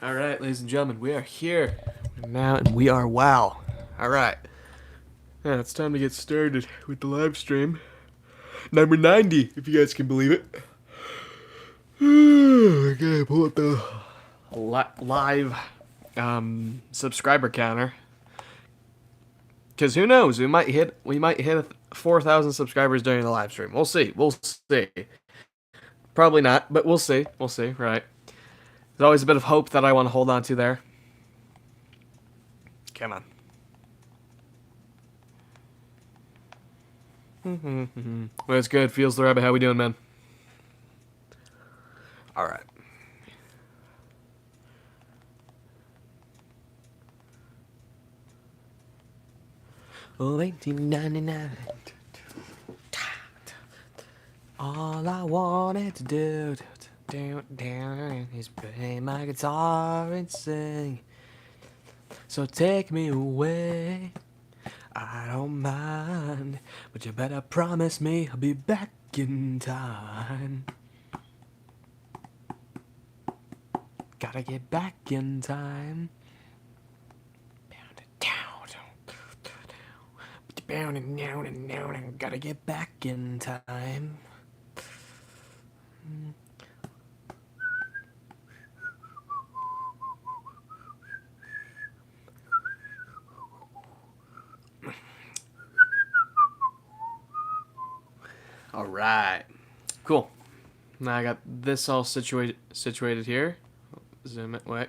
All right, ladies and gentlemen, we are here now, and we are wow. All right, yeah, it's time to get started with the live stream. Number 90, if you guys can believe it. Okay, pull up the live subscriber counter. Cause who knows? We might hit 4,000 subscribers during the live stream. We'll see. We'll see. Probably not, but we'll see. We'll see. Right. There's always a bit of hope that I want to hold on to there. Come on. Well, it's good. Feels the rabbit. How we doing, man? All right. Oh, 1899. All I wanted to do is play my guitar and sing. So take me away. I don't mind, but you better promise me I'll be back in time. Gotta get back in time. Gotta get back in time. All right, cool. Now I got this all situated here. Zoom it. Wait.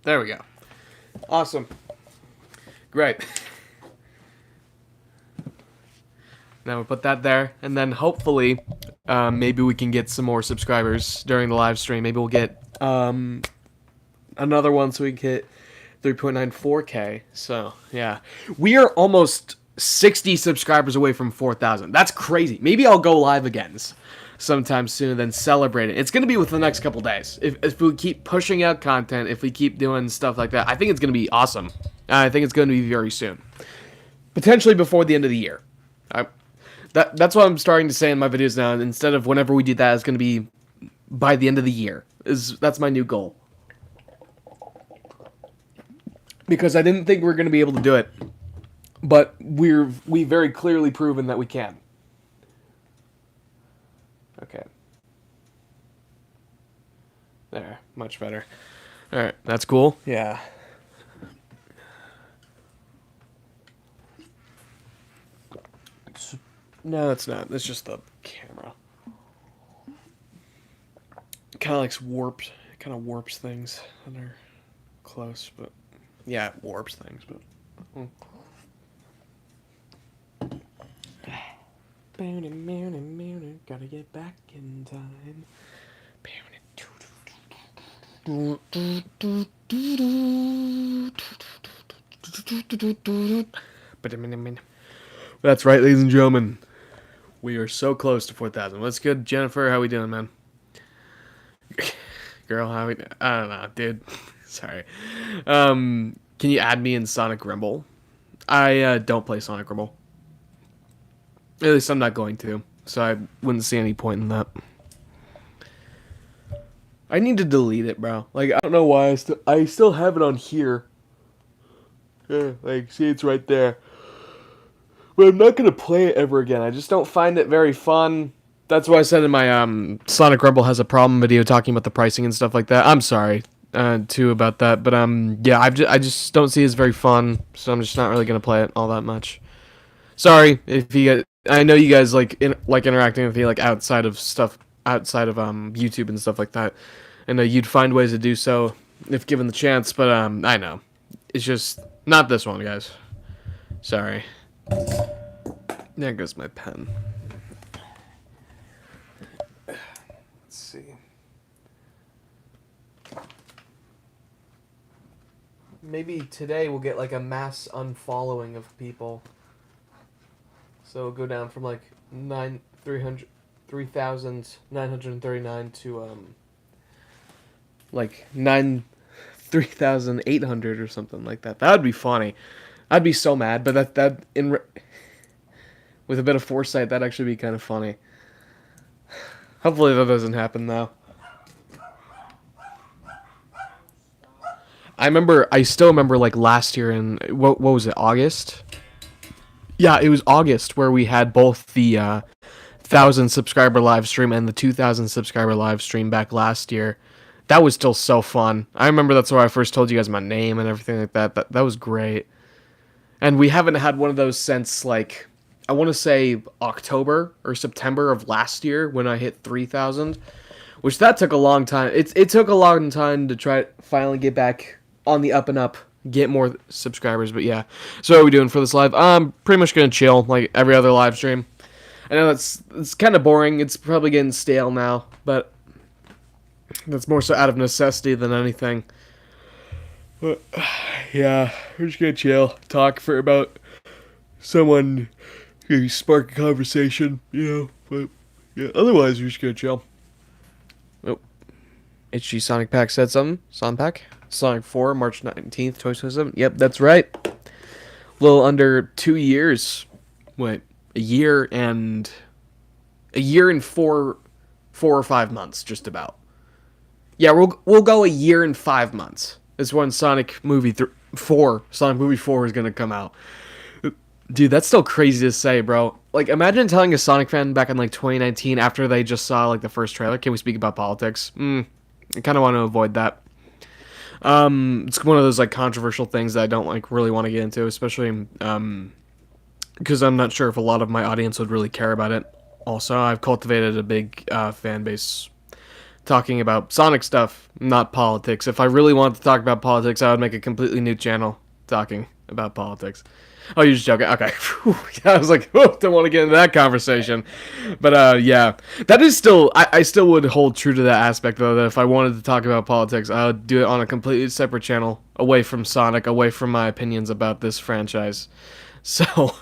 There we go. Awesome. Great. Now we'll put that there, and then hopefully, maybe we can get some more subscribers during the live stream. Maybe we'll get another one so we can hit 3.94K. So yeah, we are almost 60 subscribers away from 4,000. That's crazy. Maybe I'll go live again sometime soon, then celebrate it. It's going to be within the next couple days. If we keep pushing out content, if we keep doing stuff like that, I think it's going to be awesome. I think it's going to be very soon. Potentially before the end of the year. That's what I'm starting to say in my videos now. Instead of whenever we do that, it's going to be by the end of the year. That's my new goal. Because I didn't think we were going to be able to do it. But we very clearly proven that we can. Okay. There, much better. Alright, that's cool. Yeah. No, it's not. It's just the camera. Kind of warps things when they're close, but yeah, it warps things, but gotta get back in time. That's right, ladies and gentlemen. We are so close to 4,000. What's good, Jennifer? How we doing, man? Girl, how we... I don't know, dude. Sorry. Can you add me in Sonic Rumble? I don't play Sonic Rumble. At least I'm not going to. So I wouldn't see any point in that. I need to delete it, bro. Like, I don't know why I still have it on here. Yeah, like, see, it's right there. But I'm not going to play it ever again. I just don't find it very fun. That's why I said in my Sonic Rumble has a problem video talking about the pricing and stuff like that. I'm sorry, too, about that. But, yeah, I just don't see it as very fun. So I'm just not really going to play it all that much. Sorry if you guys... I know you guys like interacting with me like outside of YouTube and stuff like that. And you'd find ways to do so if given the chance. But, I know. It's just not this one, guys. Sorry. There goes my pen. Let's see. Maybe today we'll get like a mass unfollowing of people. So it'll go down from like 3,939 to like 3,800 or something like that. That would be funny. I'd be so mad, but with a bit of foresight, that'd actually be kind of funny. Hopefully that doesn't happen though. I still remember like last year in, what was it, August? Yeah, it was August where we had both the 1,000 subscriber live stream and the 2,000 subscriber live stream back last year. That was still so fun. I remember that's where I first told you guys my name and everything like that. That was great. And we haven't had one of those since, like, I want to say October or September of last year when I hit 3,000, which that took a long time. It took a long time to try to finally get back on the up and up, get more subscribers. But yeah, so what are we doing for this live? I'm pretty much gonna chill like every other live stream. I know it's kind of boring. It's probably getting stale now, but that's more so out of necessity than anything. But, yeah, we're just gonna chill, talk for about someone, maybe spark a conversation, you know. But yeah, otherwise we're just gonna chill. Oh, HG Sonic Pack said something. Sonic Pack, Sonic 4, March 19th, 2027. Yep, that's right. A little under 2 years. Wait, a year and 4 or 5 months, just about. Yeah, we'll go a year and 5 months. Is when Sonic Movie 4 is gonna come out. Dude, that's still crazy to say, bro. Like, imagine telling a Sonic fan back in like 2019 after they just saw like the first trailer. Can we speak about politics? I kind of want to avoid that. It's one of those like controversial things that I don't like really want to get into, especially because I'm not sure if a lot of my audience would really care about it. Also, I've cultivated a big fan base talking about Sonic stuff, not politics. If I really wanted to talk about politics, I would make a completely new channel talking about politics. Oh, you're just joking? Okay. I was like, oh, don't want to get into that conversation. But, yeah. That is still, I still would hold true to that aspect, though, that if I wanted to talk about politics, I would do it on a completely separate channel, away from Sonic, away from my opinions about this franchise. So,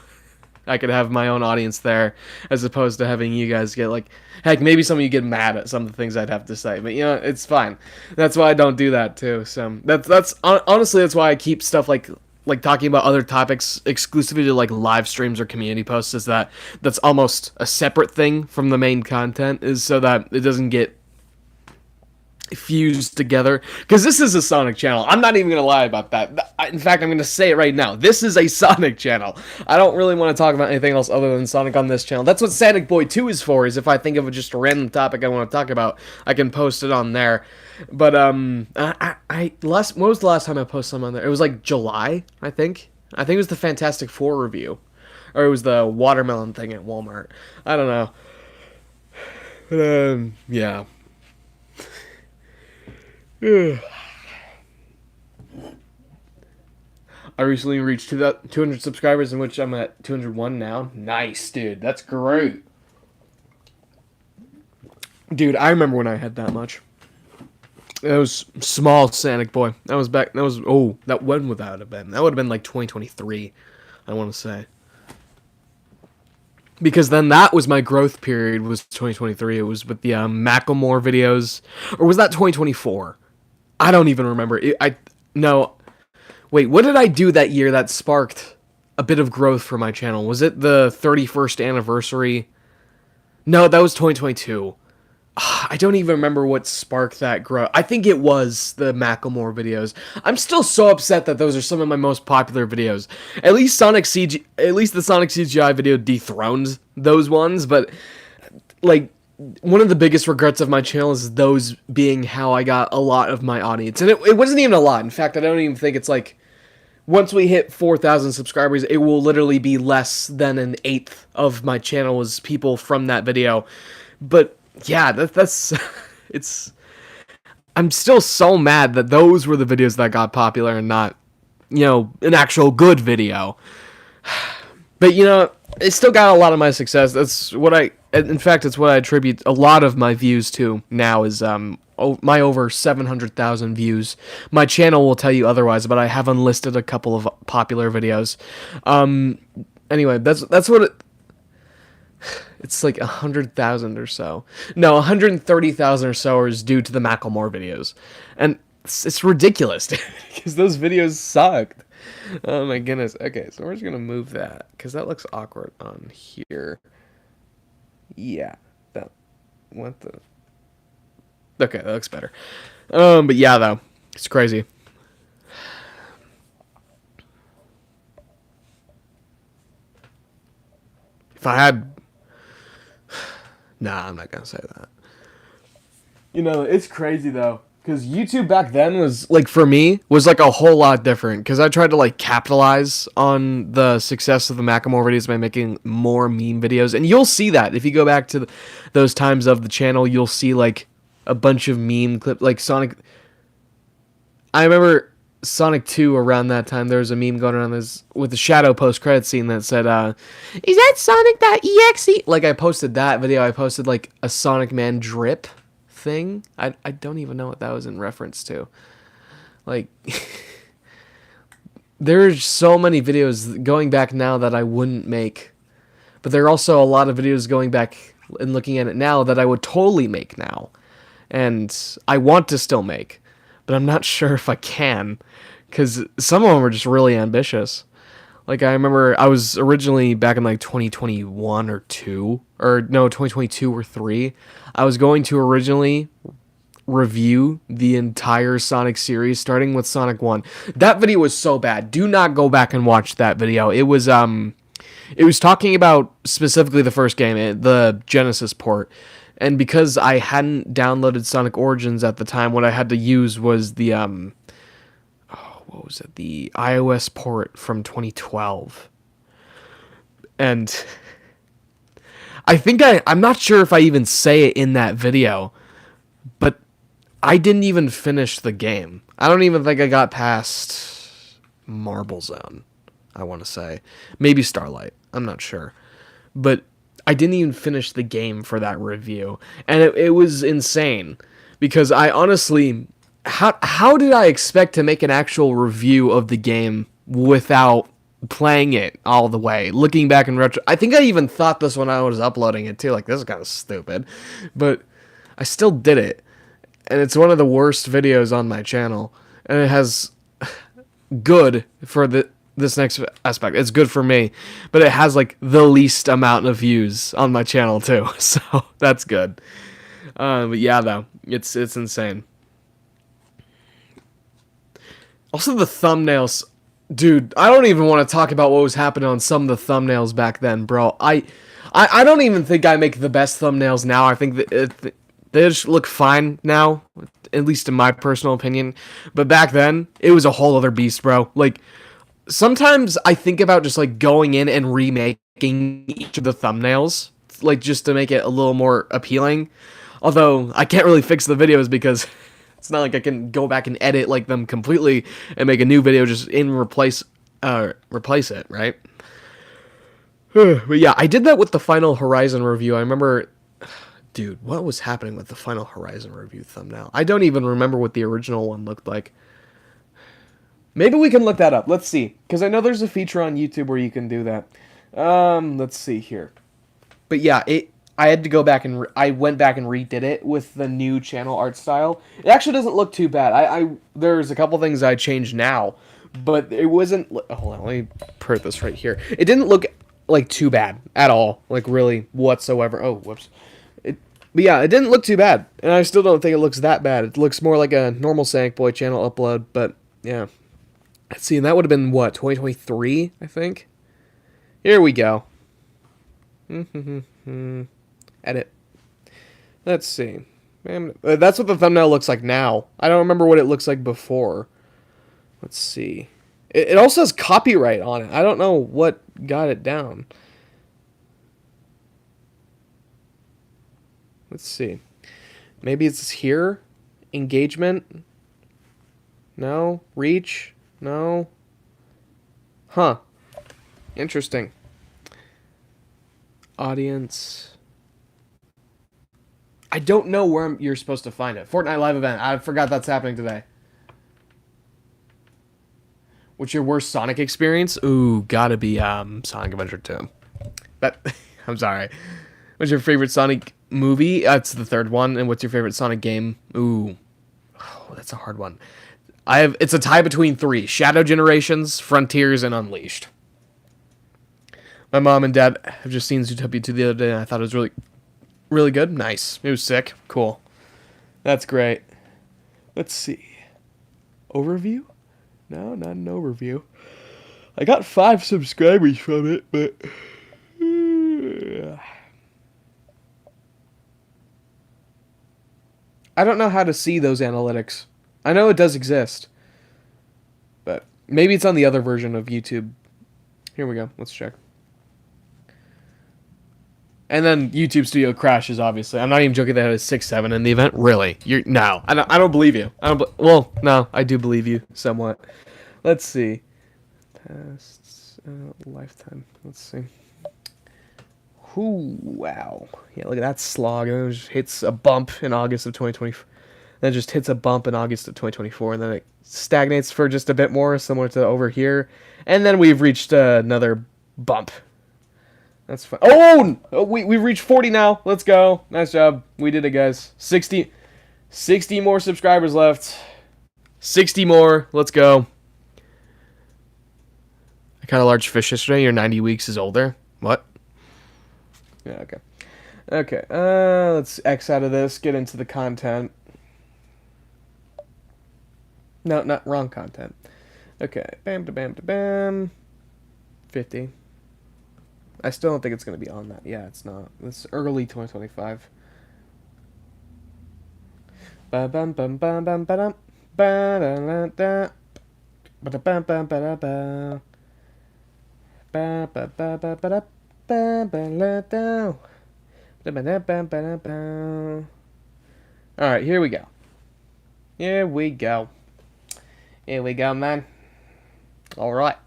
I could have my own audience there, as opposed to having you guys get, like, heck, maybe some of you get mad at some of the things I'd have to say, but, you know, it's fine. That's why I don't do that, too. So, that's honestly, that's why I keep stuff like talking about other topics exclusively to like live streams or community posts, is that's almost a separate thing from the main content, is so that it doesn't get fused together, because this is a Sonic channel. I'm not even gonna lie about that. In fact, I'm gonna say it right now. This is a Sonic channel. I don't really want to talk about anything else other than Sonic on this channel. That's what SanicBoi 2 is for, is if I think of just a random topic I want to talk about, I can post it on there. But when was the last time I posted something on there? It was like July, I think. I think it was the Fantastic Four review, or it was the watermelon thing at Walmart. I don't know. But, yeah. I recently reached 200 subscribers, in which I'm at 201 now. Nice, dude. That's great. Dude, I remember when I had that much. It was small SanicBoi. When would that have been? That would have been like 2023, I want to say. Because then that was my growth period, was 2023. It was with the Macklemore videos. Or was that 2024? I don't even remember. No. Wait, what did I do that year that sparked a bit of growth for my channel? Was it the 31st anniversary? No, that was 2022. I don't even remember what sparked that growth. I think it was the Macklemore videos. I'm still so upset that those are some of my most popular videos. At least the Sonic CGI video dethroned those ones, but like, one of the biggest regrets of my channel is those being how I got a lot of my audience. And it wasn't even a lot. In fact, I don't even think it's like, once we hit 4,000 subscribers, it will literally be less than an eighth of my channel was people from that video. But yeah, that's it's, I'm still so mad that those were the videos that got popular and not, you know, an actual good video. But, you know, it still got a lot of my success. In fact, it's what I attribute a lot of my views to now, is my over 700,000 views. My channel will tell you otherwise, but I have unlisted a couple of popular videos. Anyway, that's what it's like 100,000 or so. No, 130,000 or so is due to the Macklemore videos. And it's ridiculous, because those videos sucked. Oh my goodness. Okay, so we're just gonna move that, because that looks awkward on here. Yeah, What the? Okay, that looks better. But yeah, though, it's crazy. If I had, nah, I'm not gonna say that. You know, it's crazy though, because YouTube back then was like for me was like a whole lot different. Because I tried to like capitalize on the success of the Macklemore videos by making more meme videos, and you'll see that if you go back to those times of the channel, you'll see like a bunch of meme clips, like Sonic. I remember Sonic 2 around that time. There was a meme going around this with the shadow post credit scene that said, "Is that Sonic.exe?" Like I posted that video. I posted like a Sonic Man drip thing. I don't even know what that was in reference to. Like, there's so many videos going back now that I wouldn't make, but there are also a lot of videos going back and looking at it now that I would totally make now, and I want to still make, but I'm not sure if I can, because some of them are just really ambitious. Like, I remember I was originally back in like 2021 or 2, or no, 2022 or 3. I was going to originally review the entire Sonic series, starting with Sonic 1. That video was so bad. Do not go back and watch that video. It was talking about specifically the first game, the Genesis port. And because I hadn't downloaded Sonic Origins at the time, what I had to use was the what was it? The iOS port from 2012. And I think I'm not sure if I even say it in that video, but I didn't even finish the game. I don't even think I got past Marble Zone, I want to say. Maybe Starlight. I'm not sure. But I didn't even finish the game for that review. And it was insane. Because I honestly... How did I expect to make an actual review of the game without playing it all the way? Looking back in retro... I think I even thought this when I was uploading it too. Like, this is kind of stupid. But I still did it. And it's one of the worst videos on my channel. And it has good for this next aspect. It's good for me. But it has, like, the least amount of views on my channel, too. So, that's good. But yeah, though. It's insane. Also, the thumbnails. Dude, I don't even want to talk about what was happening on some of the thumbnails back then, bro. I don't even think I make the best thumbnails now. I think that they just look fine now, at least in my personal opinion. But back then, it was a whole other beast, bro. Like, sometimes I think about just, like, going in and remaking each of the thumbnails, like, just to make it a little more appealing. Although, I can't really fix the videos because... It's not like I can go back and edit like them completely and make a new video just replace it, right? But yeah, I did that with the Final Horizon review. I remember, dude, what was happening with the Final Horizon review thumbnail? I don't even remember what the original one looked like. Maybe we can look that up. Let's see, because I know there's a feature on YouTube where you can do that. Let's see here. But yeah, I had to go back and I went back and redid it with the new channel art style. It actually doesn't look too bad. There's a couple things I changed now, but it wasn't. Hold on, let me put this right here. It didn't look like too bad at all, like really whatsoever. Oh, whoops. But yeah, it didn't look too bad, and I still don't think it looks that bad. It looks more like a normal SanicBoi channel upload, but yeah. Let's see, and that would have been what, 2023, I think. Here we go. Edit. Let's see. That's what the thumbnail looks like now. I don't remember what it looks like before. Let's see. It also has copyright on it. I don't know what got it down. Let's see. Maybe it's here. Engagement. No. Reach. No. Huh. Interesting. Audience. I don't know where you're supposed to find it. Fortnite live event. I forgot that's happening today. What's your worst Sonic experience? Ooh, gotta be Sonic Adventure 2. I'm sorry. What's your favorite Sonic movie? That's the third one. And what's your favorite Sonic game? Ooh, oh, that's a hard one. It's a tie between 3: Shadow Generations, Frontiers, and Unleashed. My mom and dad have just seen Zootopia 2 the other day, and I thought it was really Really good? Nice. It was sick. Cool. That's great. Let's see. Overview? No, not an overview. I got 5 subscribers from it, but... I don't know how to see those analytics. I know it does exist. But maybe it's on the other version of YouTube. Here we go. Let's check. And then YouTube Studio crashes, obviously. I'm not even joking that it was 6-7 in the event. Really? No. I don't believe you. Well, no, I do believe you somewhat. Let's see. Past lifetime. Let's see. Ooh, wow. Yeah, look at that slog. And then it just hits a bump in August of 2020. Then it just hits a bump in August of 2024. And then it stagnates for just a bit more, similar to over here. And then we've reached another bump. That's fine. Oh, we've reached 40 now. Let's go. Nice job. We did it, guys. 60 more subscribers left. 60 more. Let's go. I caught a large fish yesterday. You're 90 weeks is older. What? Yeah, okay. Okay, let's X out of this. Get into the content. No, not wrong content. Okay. Bam, da, bam, da, bam. 50. I still don't think it's going to be on that. Yeah, it's not. It's early 2025. Ba bum bum bum bum ba dum ba da da da ba da bum bum ba da ba ba ba ba ba ba da ba ba la da ba ba da ba ba da ba. All right, here we go. Here we go. Here we go, man. All right.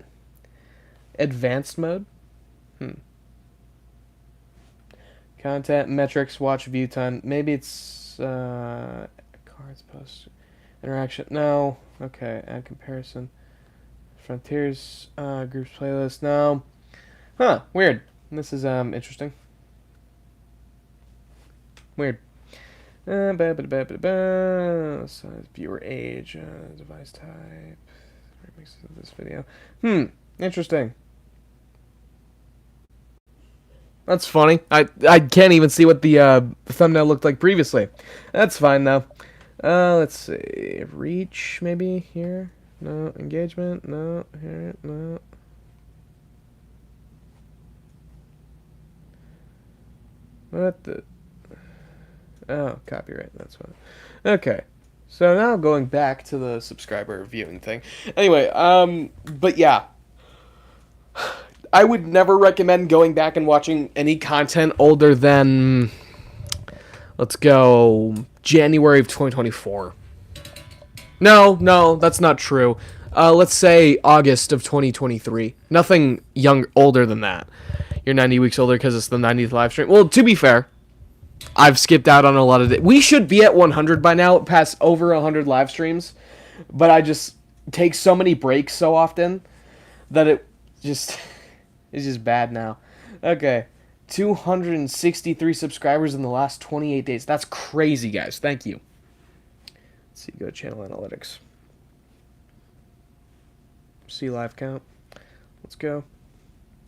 Advanced mode. Content, metrics, watch, view time. Maybe it's cards, post, interaction. No. Okay, add comparison. Frontiers, groups, playlist. No. Huh, weird. This is interesting. Weird. Size, viewer age, device type. Remixes of this video. Interesting. That's funny. I can't even see what the thumbnail looked like previously. That's fine, though. Let's see. Reach, maybe, here? No. Engagement? No. Here? No. What the... Oh, copyright. That's fine. Okay. So now going back to the subscriber viewing thing. Anyway, but yeah. I would never recommend going back and watching any content older than, let's go, January of 2024. No, that's not true. Let's say August of 2023. Nothing older than that. You're 90 weeks older because it's the 90th live stream. Well, to be fair, I've skipped out on a lot of it. We should be at 100 by now, past over 100 live streams. But I just take so many breaks so often that it's just bad now. Okay. 263 subscribers in the last 28 days. That's crazy, guys. Thank you. Let's see. Go to channel analytics. See live count. Let's go.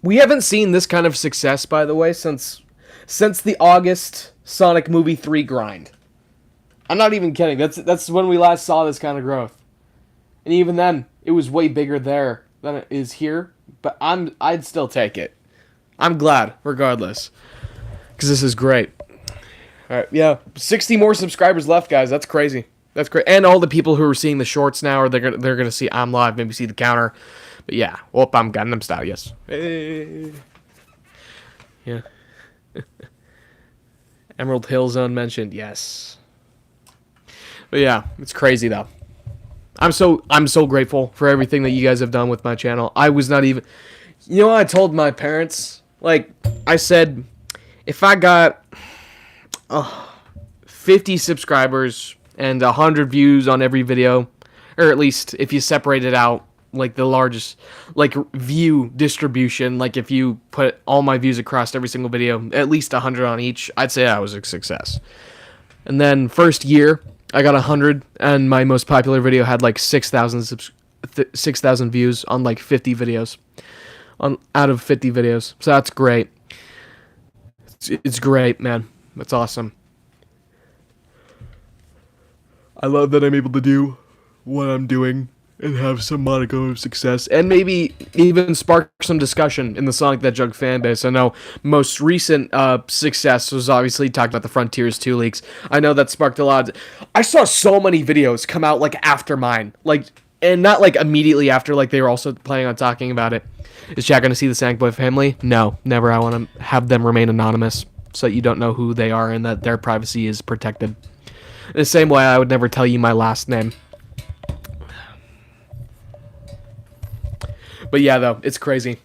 We haven't seen this kind of success, by the way, since the August Sonic Movie 3 grind. I'm not even kidding. That's when we last saw this kind of growth. And even then, it was way bigger there than it is here. But I'd still take it. I'm glad, regardless, because this is great. All right, yeah, 60 more subscribers left, guys. That's crazy. That's great. And all the people who are seeing the shorts now, or they're gonna see I'm live, maybe see the counter. But yeah, I'm Gangnam Style. Yes. Hey. Yeah. Emerald Hill Zone mentioned. Yes. But yeah, it's crazy though. I'm so grateful for everything that you guys have done with my channel. I was not even... You know what I told my parents? Like, I said, if I got 50 subscribers and 100 views on every video, or at least if you separate it out, like the largest, like view distribution, like if you put all my views across every single video, at least 100 on each, I'd say I was a success. And then first year... I got 100, and my most popular video had like 6,000 views on like 50 videos, out of 50 videos. So that's great. It's great, man. That's awesome. I love that I'm able to do what I'm doing and have some modicum of success, and maybe even spark some discussion in the Sonic That Jug fan base. I know most recent success was obviously talking about the Frontiers 2 leaks. I know that sparked a lot of... I saw so many videos come out, like, after mine. Like, and not, like, immediately after, like, they were also planning on talking about it. Is Jack going to see the SanicBoi family? No, never. I want to have them remain anonymous so that you don't know who they are and that their privacy is protected. In the same way, I would never tell you my last name. But yeah, though, it's crazy.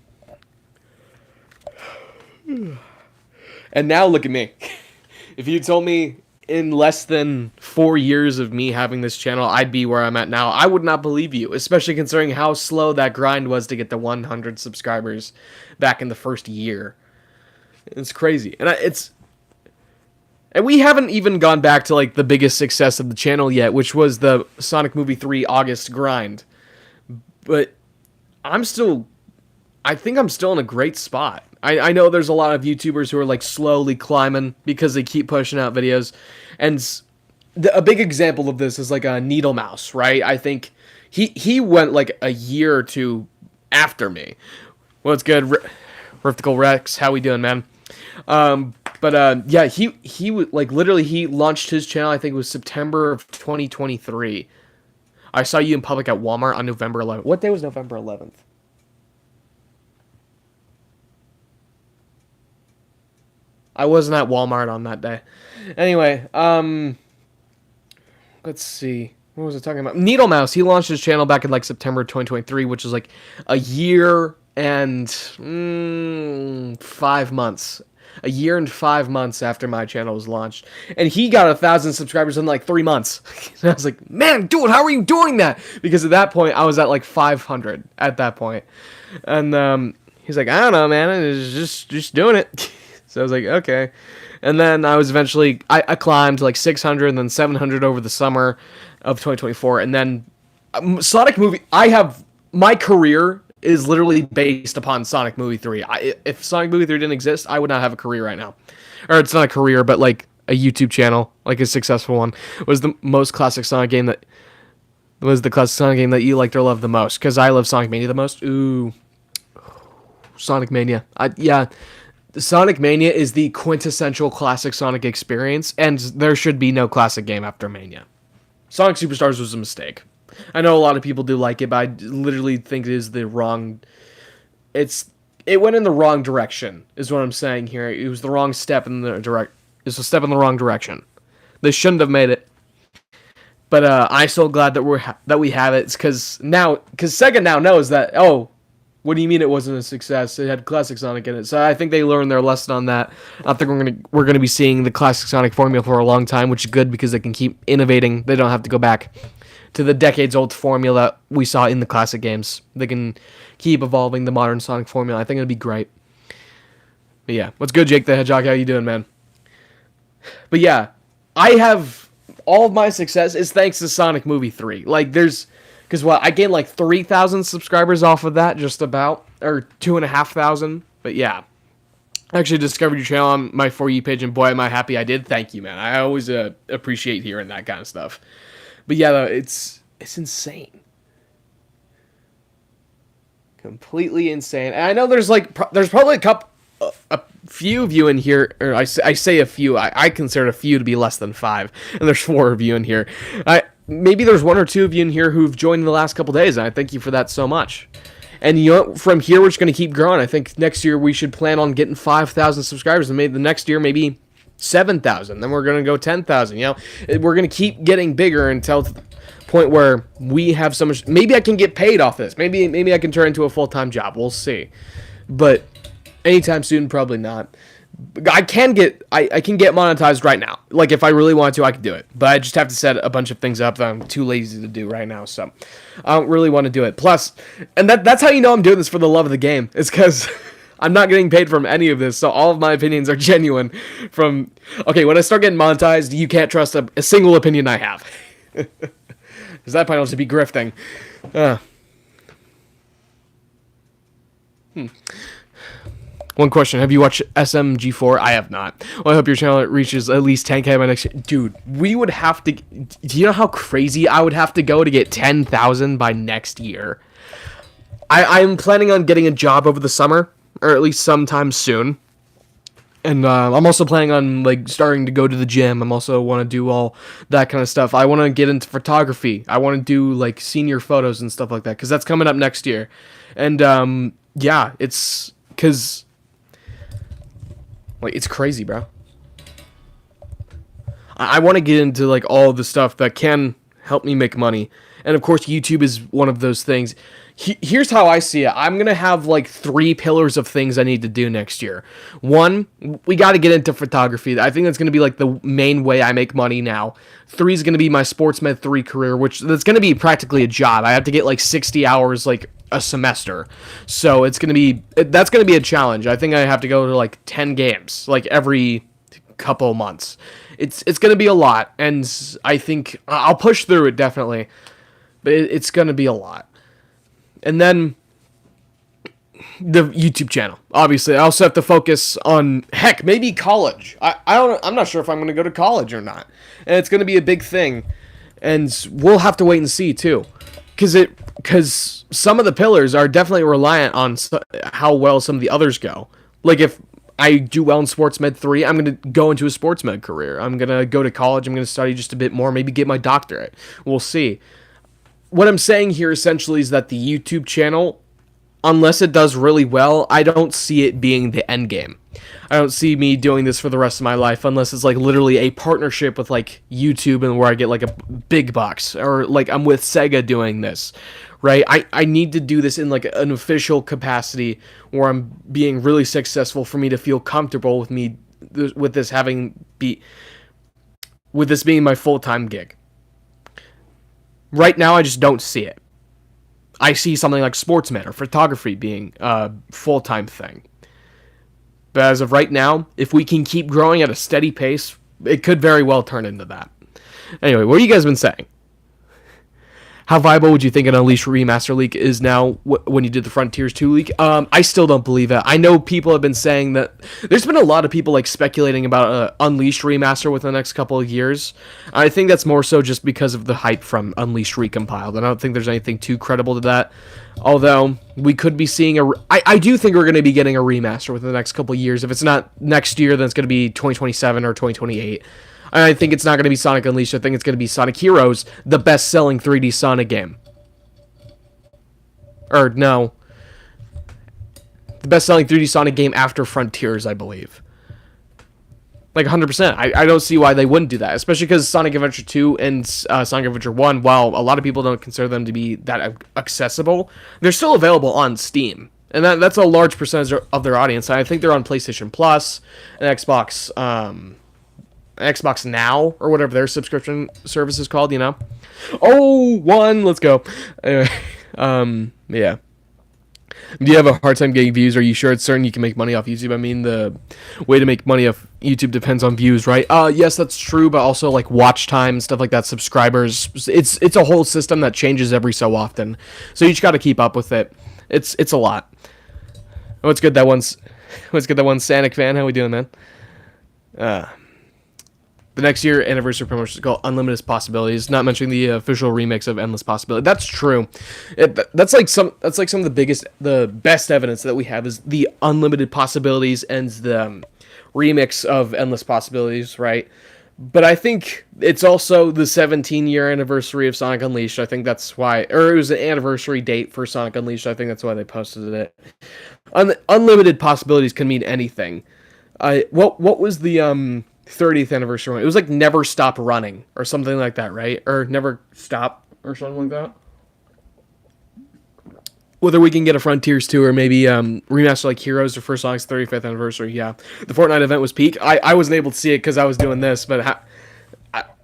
And now look at me. If you told me in less than 4 years of me having this channel, I'd be where I'm at now, I would not believe you, especially considering how slow that grind was to get to 100 subscribers back in the first year. It's crazy. And we haven't even gone back to, like, the biggest success of the channel yet, which was the Sonic Movie 3 August grind. But I think I'm still in a great spot. I know there's a lot of YouTubers who are, like, slowly climbing because they keep pushing out videos. And a big example of this is, like, a Needle Mouse, right? I think he went, like, a year or two after me. What's good, Riftical Rex? How we doing, man? Yeah, he like, literally, he launched his channel, I think it was September of 2023. I saw you in public at Walmart on November 11th. What day was November 11th? I wasn't at Walmart on that day. Anyway, let's see. What was I talking about? Needle Mouse. He launched his channel back in, like, September 2023, which is, like, a year and 5 months. A year and 5 months after my channel was launched. And he got 1,000 subscribers in, like, 3 months. And I was like, man, dude, how are you doing that? Because at that point, I was at, like, 500 at that point. And he's like, I don't know, man. I was just doing it. So I was like, okay. And then I was eventually... I climbed to, like, 600 and then 700 over the summer of 2024. And then Sonic Movie... My career is literally based upon Sonic Movie 3. If Sonic Movie 3 didn't exist, I would not have a career right now. Or it's not a career, but, like, a YouTube channel, like a successful one. Was the most classic Sonic game that... Was the classic Sonic game that you liked or loved the most? Because I love Sonic Mania the most. Ooh. Sonic Mania. Yeah. Sonic Mania is the quintessential classic Sonic experience, and there should be no classic game after Mania. Sonic Superstars was a mistake. I know a lot of people do like it, but I literally think it is the wrong... It went in the wrong direction, is what I'm saying here. It was the wrong step in the It's a step in the wrong direction. They shouldn't have made it. But I'm so glad that we have it, because Sega now knows that, oh, what do you mean it wasn't a success? It had Classic Sonic in it. So I think they learned their lesson on that. I think we're gonna be seeing the Classic Sonic formula for a long time, which is good because they can keep innovating. They don't have to go back to the decades-old formula we saw in the classic games. They can keep evolving the modern Sonic formula. I think it'd be great. But yeah, what's good, Jake the Hedgehog? How you doing, man? But yeah, I have all of my success is thanks to Sonic Movie 3. Like, because I gained like 3,000 subscribers off of that, just about, or 2,500. But yeah, I actually discovered your channel on my For You page, and boy, am I happy I did. Thank you, man. I always appreciate hearing that kind of stuff. But yeah, though, it's insane, completely insane. And I know there's probably a few of you in here, or I say a few. I consider a few to be less than 5, and there's 4 of you in here. Maybe there's 1 or 2 of you in here who've joined in the last couple days, and I thank you for that so much. And you know, from here we're just gonna keep growing. I think next year we should plan on getting 5,000 subscribers, and maybe the next year maybe 7,000. Then we're gonna go 10,000. You know, we're gonna keep getting bigger until the point where we have so much. Maybe I can get paid off this. Maybe I can turn into a full-time job. We'll see. But anytime soon, probably not. I can get monetized right now. Like, if I really want to, I could do it. But I just have to set a bunch of things up that I'm too lazy to do right now. So I don't really want to do it. Plus, and that's how you know I'm doing this for the love of the game. It's because I'm not getting paid from any of this. So all of my opinions are genuine. Okay, when I start getting monetized, you can't trust a single opinion I have. Because that might also be grifting. One question: have you watched SMG4? I have not. Well, I hope your channel reaches at least 10K by next year. Dude, we would have to... Do you know how crazy I would have to go to get 10,000 by next year? I'm planning on getting a job over the summer, or at least sometime soon. And I'm also planning on like starting to go to the gym. I'm also want to do all that kind of stuff. I want to get into photography. I want to do like senior photos and stuff like that because that's coming up next year. And yeah, it's because like it's crazy, bro. I want to get into like all the stuff that can help me make money. And of course, YouTube is one of those things. Here's how I see it. I'm going to have like 3 pillars of things I need to do next year. One, we got to get into photography. I think that's going to be like the main way I make money now. 3 is going to be my SportsMed 3 career, which that's going to be practically a job. I have to get like 60 hours like a semester. So that's going to be a challenge. I think I have to go to like 10 games like every couple months. It's going to be a lot, and I think I'll push through it definitely. But it's going to be a lot. And then the YouTube channel. Obviously, I also have to focus on, heck, maybe college. I'm not sure if I'm going to go to college or not. And it's going to be a big thing. And we'll have to wait and see, too. Because some of the pillars are definitely reliant on how well some of the others go. Like, if I do well in SportsMed 3, I'm going to go into a SportsMed career. I'm going to go to college. I'm going to study just a bit more. Maybe get my doctorate. We'll see. What I'm saying here essentially is that the YouTube channel, unless it does really well, I don't see it being the end game. I don't see me doing this for the rest of my life unless it's like literally a partnership with like YouTube and where I get like a big bucks, or like I'm with Sega doing this, right? I need to do this in like an official capacity where I'm being really successful for me to feel comfortable with this being my full-time gig. Right now, I just don't see it. I see something like SportsMed or photography being a full-time thing. But as of right now, if we can keep growing at a steady pace, it could very well turn into that. Anyway, what have you guys been saying? How viable would you think an Unleashed remaster leak is now when you did the Frontiers 2 leak? I still don't believe it. I know people have been saying that there's been a lot of people like speculating about an Unleashed remaster within the next couple of years. I think that's more so just because of the hype from Unleashed Recompiled. And I don't think there's anything too credible to that. Although we could be seeing I do think we're going to be getting a remaster within the next couple of years. If it's not next year, then it's going to be 2027 or 2028. I think it's not going to be Sonic Unleashed. I think it's going to be Sonic Heroes, the best-selling 3D Sonic game. Or, no. The best-selling 3D Sonic game after Frontiers, I believe. Like, 100%. I don't see why they wouldn't do that. Especially because Sonic Adventure 2 and Sonic Adventure 1, while a lot of people don't consider them to be that accessible, they're still available on Steam. And that's a large percentage of their audience. I think they're on PlayStation Plus and Xbox Now, or whatever their subscription service is called, you know? Oh, let's go. Anyway, yeah. Do you have a hard time getting views? Are you sure it's certain you can make money off YouTube? I mean, the way to make money off YouTube depends on views, right? Yes, that's true, but also, like, watch time, stuff like that, subscribers. It's a whole system that changes every so often. So you just got to keep up with it. It's a lot. What's good, that one's Sanic fan? How we doing, man? The next year anniversary promotion is called Unlimited Possibilities, not mentioning the official remix of Endless Possibility. That's true. That's like some of the best evidence that we have is the Unlimited Possibilities and the remix of Endless Possibilities, right? But I think it's also the 17-year anniversary of Sonic Unleashed. I think that's why, or it was an anniversary date for Sonic Unleashed. I think that's why they posted it. Unlimited Possibilities can mean anything. What was the 30th anniversary one? It was like Never Stop Running or something like that, right? Or Never Stop or something like that. Whether we can get a Frontiers 2 or maybe remaster like Heroes or First Sonic's 35th anniversary, yeah. The Fortnite event was peak. I wasn't able to see it because I was doing this, but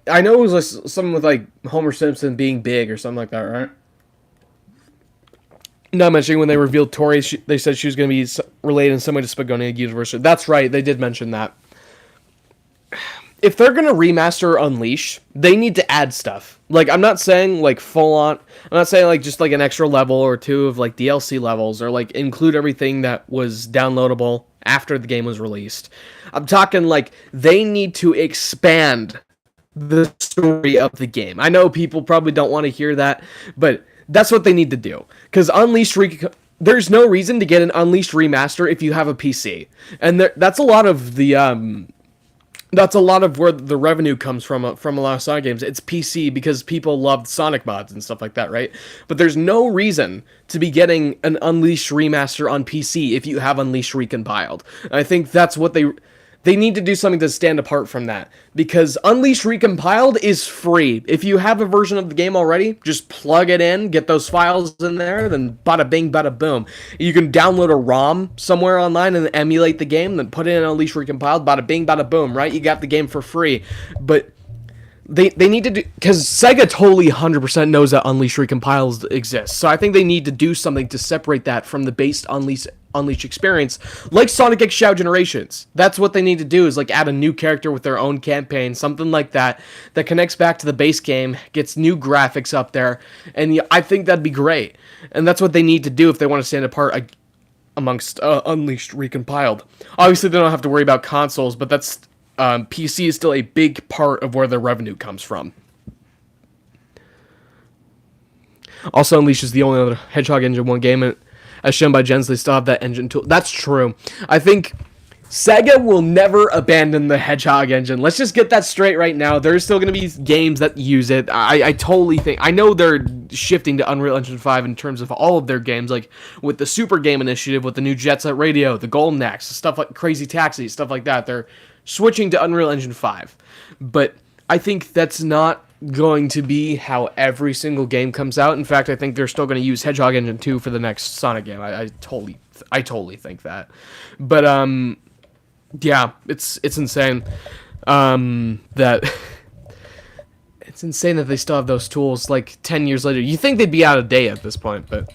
I know it was like something with like Homer Simpson being big or something like that, right? Not mentioning when they revealed Tori, they said she was going to be related in some way to Spagonia University. That's right, they did mention that. if they're gonna remaster Unleashed, they need to add stuff. Like, I'm not saying like full on. I'm not saying like just like an extra level or two of like DLC levels, or like include everything that was downloadable after the game was released. I'm talking like they need to expand the story of the game. I know people probably don't want to hear that, but that's what they need to do. Because there's no reason to get an Unleashed remaster if you have a PC, and that's a lot of the that's a lot of where the revenue comes from a lot of Sonic games. It's PC because people loved Sonic mods and stuff like that, right? But there's no reason to be getting an Unleashed remaster on PC if you have Unleashed recompiled. And I think that's what they need to do something to stand apart from that, because Unleashed recompiled is free. If you have a version of the game already, just plug it in, get those files in there, then bada bing, bada boom. You can download a ROM somewhere online and emulate the game, then put it in Unleashed recompiled, bada bing, bada boom, right? You got the game for free. But they need to do, because Sega totally 100% knows that Unleashed recompiles exist. So I think they need to do something to separate that from the base Unleashed experience, like Sonic X Shadow Generations. That's what they need to do, is like add a new character with their own campaign, something like that connects back to the base game, gets new graphics up there, and I think that'd be great. And that's what they need to do if they want to stand apart amongst Unleashed recompiled. Obviously, they don't have to worry about consoles, but that's PC is still a big part of where their revenue comes from. Also, Unleashed is the only other Hedgehog Engine 1 game, and as shown by Jens, they still have that engine tool. That's true. I think Sega will never abandon the Hedgehog engine. Let's just get that straight right now. There's still going to be games that use it. I totally think... I know they're shifting to Unreal Engine 5 in terms of all of their games, like with the Super Game Initiative, with the new Jet Set Radio, the Golden Axe, stuff like Crazy Taxi, stuff like that. They're switching to Unreal Engine 5. But I think that's not going to be how every single game comes out. In fact, I think they're still going to use Hedgehog Engine 2 for the next Sonic game. I totally think that. But yeah, it's insane that it's insane that they still have those tools like 10 years later. You think they'd be out of date at this point, but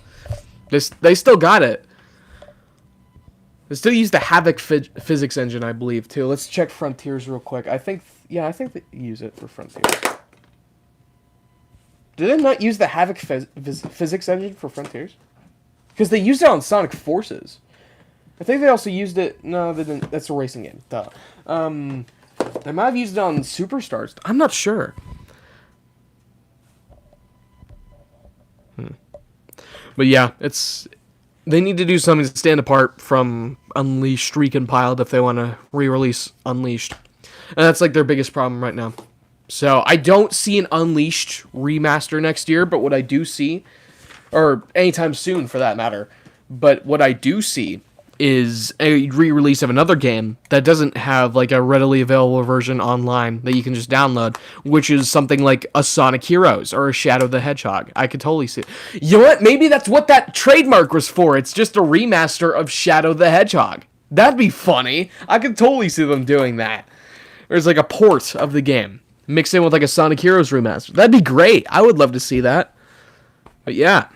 they still got it. They still use the Havoc physics engine, I believe, too. Let's check Frontiers real quick. I think they use it for Frontiers. Did they not use the Havoc physics engine for Frontiers? Because they used it on Sonic Forces. I think they also used it... No, they didn't. That's a racing game. Duh. They might have used it on Superstars. I'm not sure. But yeah, they need to do something to stand apart from Unleashed recompiled if they want to re-release Unleashed. And that's like their biggest problem right now. So I don't see an Unleashed remaster next year, but what I do see, or anytime soon for that matter, but what I do see is a re-release of another game that doesn't have like a readily available version online that you can just download, which is something like a Sonic Heroes or a Shadow the Hedgehog. I could totally see it. You know what? Maybe that's what that trademark was for. It's just a remaster of Shadow the Hedgehog. That'd be funny. I could totally see them doing that. There's like a port of the game mixed in with like a Sonic Heroes remaster. That'd be great. I would love to see that. But yeah.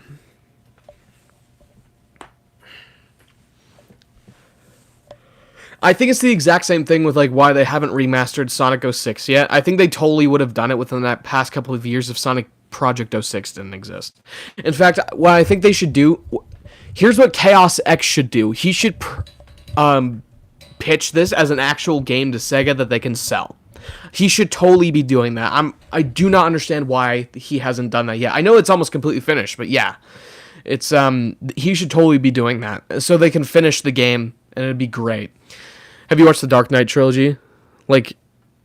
I think it's the exact same thing with like why they haven't remastered Sonic 06 yet. I think they totally would have done it within that past couple of years if Sonic Project 06 didn't exist. In fact, what I think they should do... Here's what Chaos X should do. He should pitch this as an actual game to Sega that they can sell. He should totally be doing that. I do not understand why he hasn't done that yet. I know it's almost completely finished, but yeah. It's he should totally be doing that so they can finish the game and it'd be great. Have you watched the Dark Knight trilogy? Like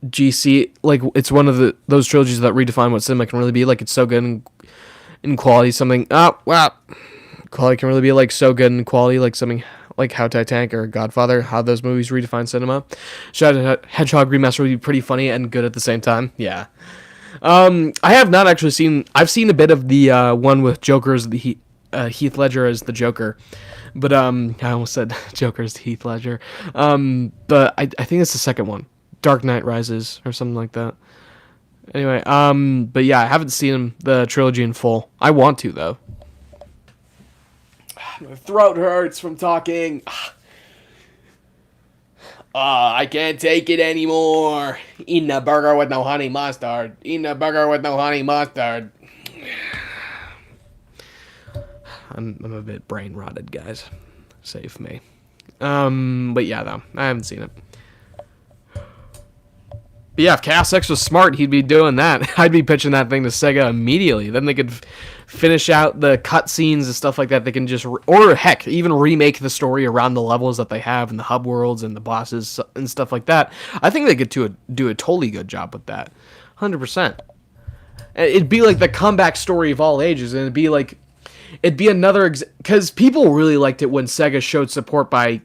GC, like it's one of those trilogies that redefine what cinema can really be. Like it's so good in quality, something quality can really be like so good in quality, like something like how Titanic or Godfather, how those movies redefine cinema. Shadow Hedgehog remaster would be pretty funny and good at the same time. Yeah. I have not actually seen... I've seen a bit of the one with Joker as the Heath Ledger as the Joker. But I almost said Joker as Heath Ledger. But I think it's the second one. Dark Knight Rises or something like that. Anyway, but yeah, I haven't seen the trilogy in full. I want to, though. My throat hurts from talking. I can't take it anymore. Eating a burger with no honey mustard. Eating a burger with no honey mustard. I'm a bit brain rotted, guys. Save me. But yeah, though. I haven't seen it. But yeah, if Chaos X was smart, he'd be doing that. I'd be pitching that thing to Sega immediately. Then they could finish out the cutscenes and stuff like that. They can just, or heck, even remake the story around the levels that they have and the hub worlds and the bosses and stuff like that. I think they could do a totally good job with that. 100%. It'd be like the comeback story of all ages, and it'd be another, because people really liked it when Sega showed support by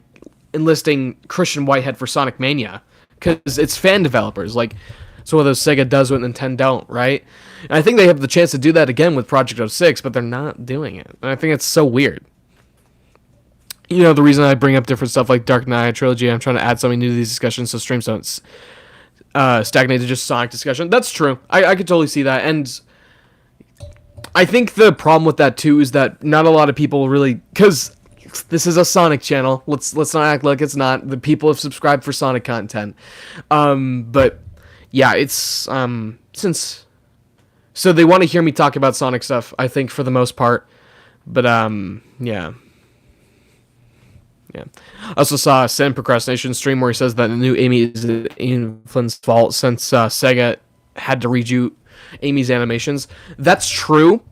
enlisting Christian Whitehead for Sonic Mania. Because it's fan developers, like, so whether Sega does what Nintendo don't, right? And I think they have the chance to do that again with Project 06, but they're not doing it. And I think it's so weird. You know, the reason I bring up different stuff like Dark Knight Trilogy, I'm trying to add something new to these discussions so streams don't stagnate to just Sonic discussion. That's true. I could totally see that. And I think the problem with that, too, is that not a lot of people really... Because... This is a Sonic channel. Let's not act like it's not. The people have subscribed for Sonic content. But yeah, it's since so they want to hear me talk about Sonic stuff, I think, for the most part. But yeah. Yeah. I also saw a Sin Procrastination stream where he says that the new Amy is Ian Flynn's fault since Sega had to redo Amy's animations. That's true,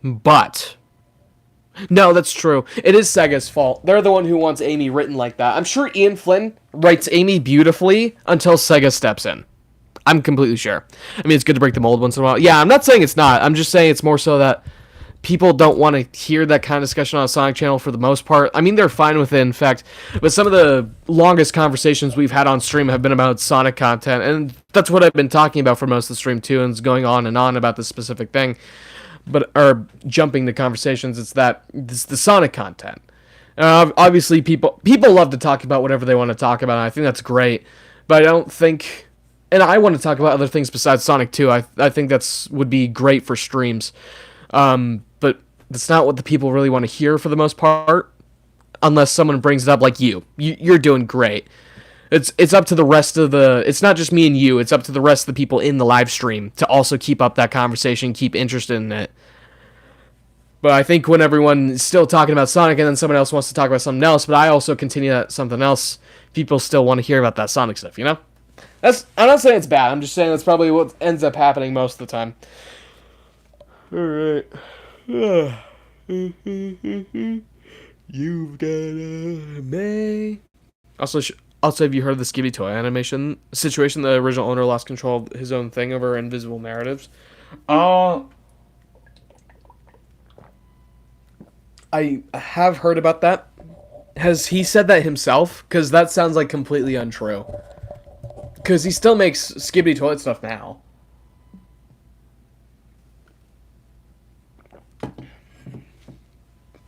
but no, that's true. It is Sega's fault. They're the one who wants Amy written like that. I'm sure Ian Flynn writes Amy beautifully until Sega steps in. I'm completely sure. I mean, it's good to break the mold once in a while. Yeah, I'm not saying it's not. I'm just saying it's more so that people don't want to hear that kind of discussion on a Sonic channel for the most part. I mean, they're fine with it, in fact. But some of the longest conversations we've had on stream have been about Sonic content. And that's what I've been talking about for most of the stream, too, and it's going on and on about this specific thing. But or jumping the conversations, it's the Sonic content. Obviously, people love to talk about whatever they want to talk about, and I think that's great. But I don't think, and I want to talk about other things besides Sonic too. I think that's would be great for streams, but that's not what the people really want to hear for the most part, unless someone brings it up like you're doing great. It's up to the rest of it's not just me and you, it's up to the rest of the people in the live stream to also keep up that conversation, keep interested in it. But I think when everyone is still talking about Sonic and then someone else wants to talk about something else, but I also continue that something else, people still want to hear about that Sonic stuff, you know? I'm not saying it's bad, I'm just saying that's probably what ends up happening most of the time. Alright. You've got a May. Also, have you heard of the Skibby Toy animation situation? The original owner lost control of his own thing over invisible narratives. I have heard about that. Has he said that himself? Because that sounds like completely untrue. Because he still makes Skibby Toilet stuff now.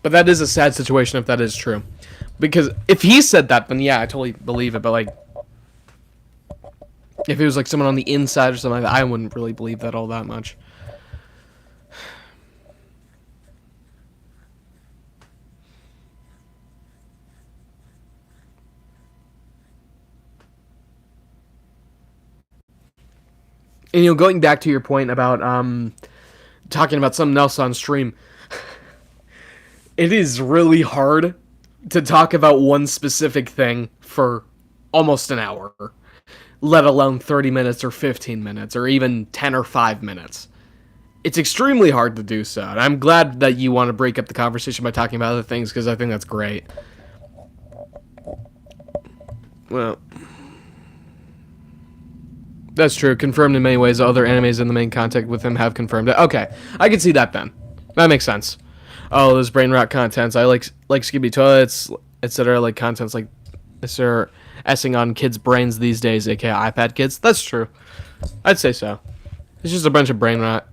But that is a sad situation if that is true. Because if he said that, then yeah, I totally believe it. But like, if it was like someone on the inside or something like that, I wouldn't really believe that all that much. And, you know, going back to your point about talking about something else on stream, it is really hard to talk about one specific thing for almost an hour, let alone 30 minutes or 15 minutes or even 10 or 5 minutes. It's extremely hard to do so, and I'm glad that you want to break up the conversation by talking about other things, because I think that's great. Well, that's true. Confirmed in many ways. Other animes in the main contact with him have confirmed it. Okay, I can see that then. That makes sense. Oh, those brain rot contents. I like Skibby Toilets, etc. Like contents like this are essing on kids' brains these days, aka iPad kids. That's true. I'd say so. It's just a bunch of brain rot.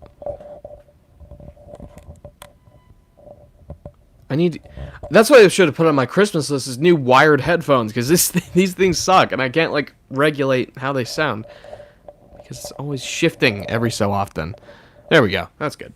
That's why I should have put on my Christmas list is new wired headphones, because these things suck, and I can't like regulate how they sound because it's always shifting every so often. There we go. That's good.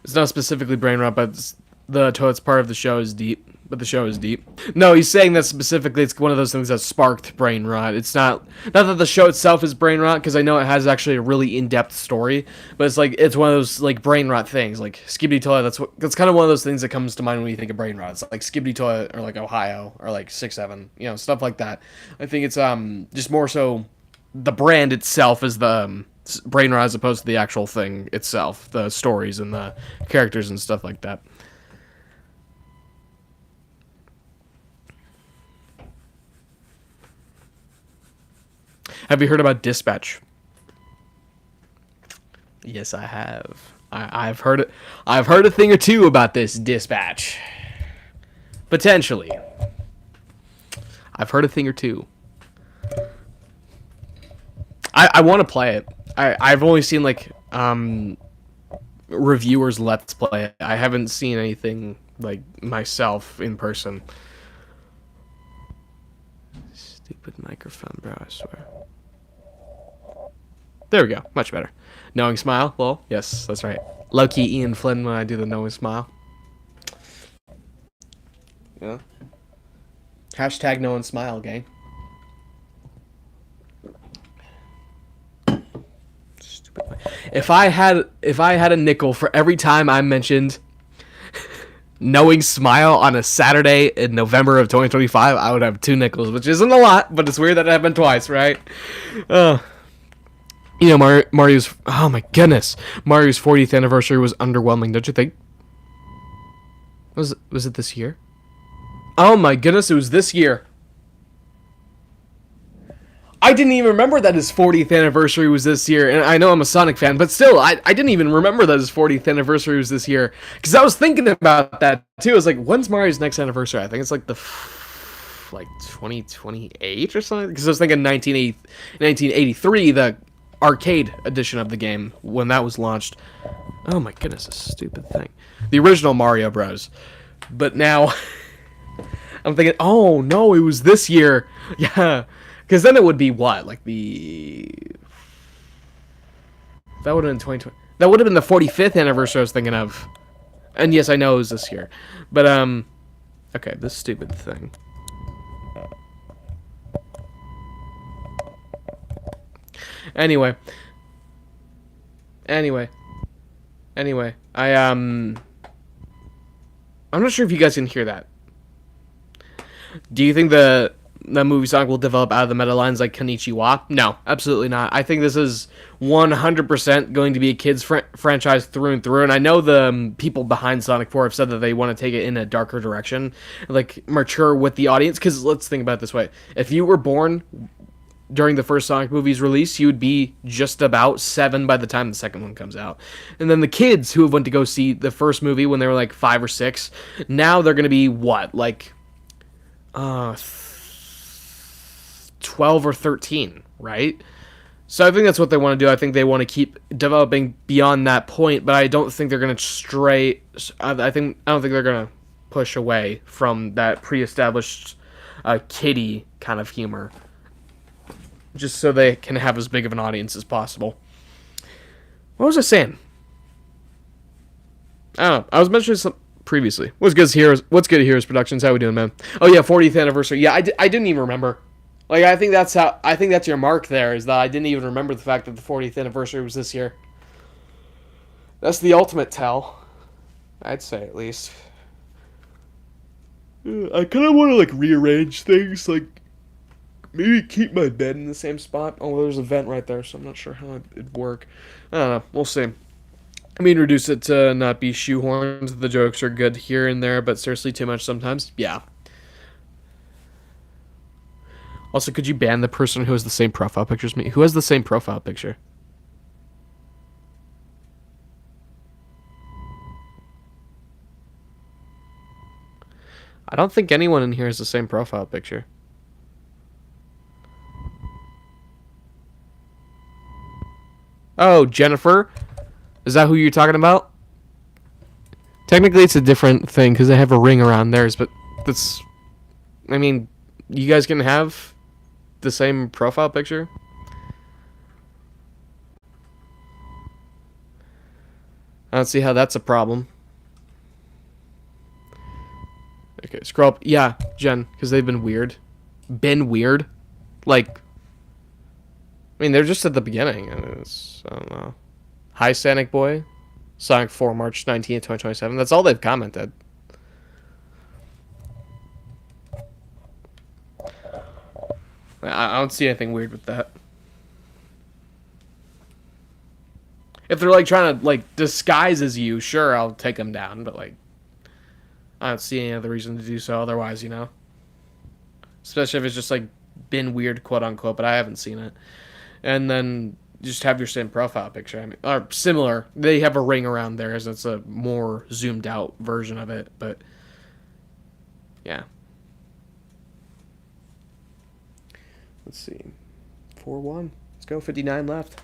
It's not specifically brain rot, but the toilet's part of the show is deep. But the show is deep. No, he's saying that specifically it's one of those things that sparked brain rot. It's not that the show itself is brain rot, because I know it has actually a really in-depth story, but it's like it's one of those like brain rot things, like Skibidi Toilet. That's kind of one of those things that comes to mind when you think of brain rot. It's like Skibidi Toilet or like Ohio or like 6-7, stuff like that. I think it's just more so the brand itself is the brain rot as opposed to the actual thing itself, the stories and the characters and stuff like that. Have you heard about Dispatch? Yes, I have. I've heard it. I've heard a thing or two about this Dispatch. Potentially. I've heard a thing or two. I want to play it. I've only seen like reviewers let's play it. I haven't seen anything like myself in person. Stupid microphone, bro, I swear. There we go. Much better. Knowing smile. Well, yes, that's right. Low-key Ian Flynn when I do the knowing smile. Yeah. Hashtag knowing smile, gang. Stupid. If I had a nickel for every time I mentioned knowing smile on a Saturday in November of 2025, I would have 2 nickels, which isn't a lot, but it's weird that it happened twice, right? Mario's... Oh my goodness. Mario's 40th anniversary was underwhelming, don't you think? Was it this year? Oh my goodness, it was this year. I didn't even remember that his 40th anniversary was this year, and I know I'm a Sonic fan, but still, I didn't even remember that his 40th anniversary was this year, because I was thinking about that, too. I was like, when's Mario's next anniversary? I think it's like 2028 or something, because I was thinking 1983, the arcade edition of the game, when that was launched. Oh my goodness, this stupid thing. The original Mario Bros. But now, I'm thinking, oh no, it was this year. Yeah, because then it would be what? Like that would have been 2020. That would have been the 45th anniversary I was thinking of. And yes, I know it was this year. But, okay, this stupid thing. Anyway, I'm not sure if you guys can hear that. Do you think the movie Sonic will develop out of the meta lines like Konnichiwa? No, absolutely not. I think this is 100% going to be a kids franchise through and through, and I know the people behind Sonic 4 have said that they want to take it in a darker direction, like mature with the audience, because let's think about it this way. If you were born during the first Sonic movie's release, you would be just about 7 by the time the second one comes out. And then the kids who have went to go see the first movie when they were like 5 or 6, now they're going to be what? Like 12 or 13, right? So I think that's what they want to do. I think they want to keep developing beyond that point, but I don't think they're going to stray. I don't think they're going to push away from that pre-established kiddie kind of humor, just so they can have as big of an audience as possible. What was I saying? I don't know. I was mentioning something previously. What's good Heroes Productions? How we doing, man? Oh yeah, 40th anniversary. Yeah, I didn't even remember. Like, I think that's your mark there, is that I didn't even remember the fact that the 40th anniversary was this year. That's the ultimate tell, I'd say, at least. I kind of want to, like, rearrange things, like, maybe keep my bed in the same spot. Oh, there's a vent right there, so I'm not sure how it'd work. I don't know. We'll see. I mean, introduce it to not be shoehorned. The jokes are good here and there, but seriously too much sometimes. Yeah. Also, could you ban the person who has the same profile picture as me? Who has the same profile picture? I don't think anyone in here has the same profile picture. Oh, Jennifer? Is that who you're talking about? Technically, it's a different thing because they have a ring around theirs, but that's... I mean, you guys can have the same profile picture? I don't see how that's a problem. Okay, scroll up. Yeah, Jen, because they've been weird. Been weird? Like, I mean, they're just at the beginning. I don't know. Hi, SanicBoi. Sonic 4, March 19th, 2027. That's all they've commented. I don't see anything weird with that. If they're, like, trying to, like, disguise as you, sure, I'll take them down. But, like, I don't see any other reason to do so otherwise, you know? Especially if it's just, like, been weird, quote-unquote, but I haven't seen it. And then just have your same profile picture. I mean, or similar. They have a ring around theirs. That's a more zoomed out version of it, but yeah. Let's see. 4-1. Let's go. 59 left.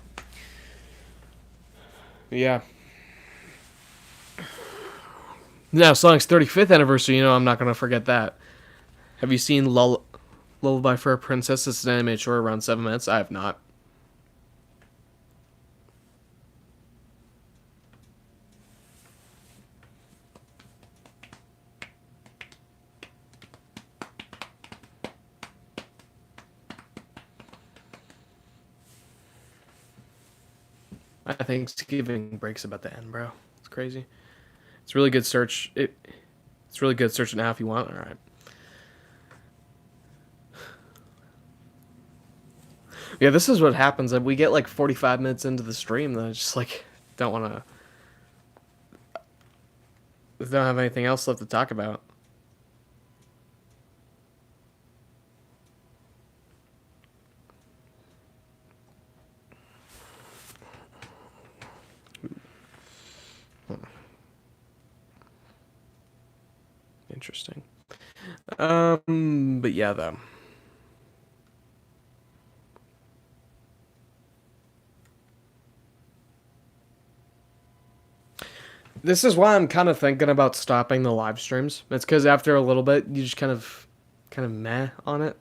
Yeah. Now, Sonic's 35th anniversary, you know, I'm not going to forget that. Have you seen Lullaby for a Princess? It's an animated short around 7 minutes. I have not. My Thanksgiving break's about to end, bro. It's crazy. It's really good search. It's really good search and a half you want. All right. Yeah, this is what happens. We get like 45 minutes into the stream, then I just like don't want to. Don't have anything else left to talk about. Interesting. But yeah, though. This is why I'm kind of thinking about stopping the live streams. It's because after a little bit, you just kind of meh on it.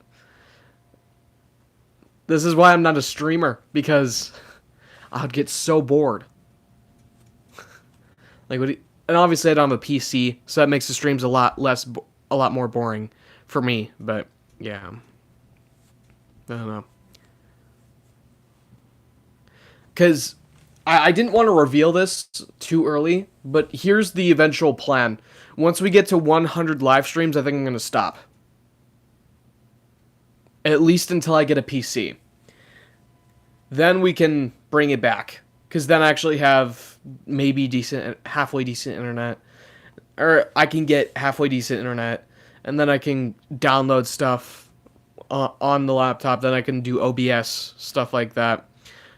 This is why I'm not a streamer, because I'd get so bored. Like, and obviously I don't have a PC, so that makes the streams a lot more boring for me. But yeah, I don't know, because I didn't want to reveal this too early. But here's the eventual plan. Once we get to 100 live streams, I think I'm gonna stop. At least until I get a PC. Then we can bring it back. Because then I actually have maybe halfway decent internet. Or I can get halfway decent internet. And then I can download stuff on the laptop. Then I can do OBS, stuff like that.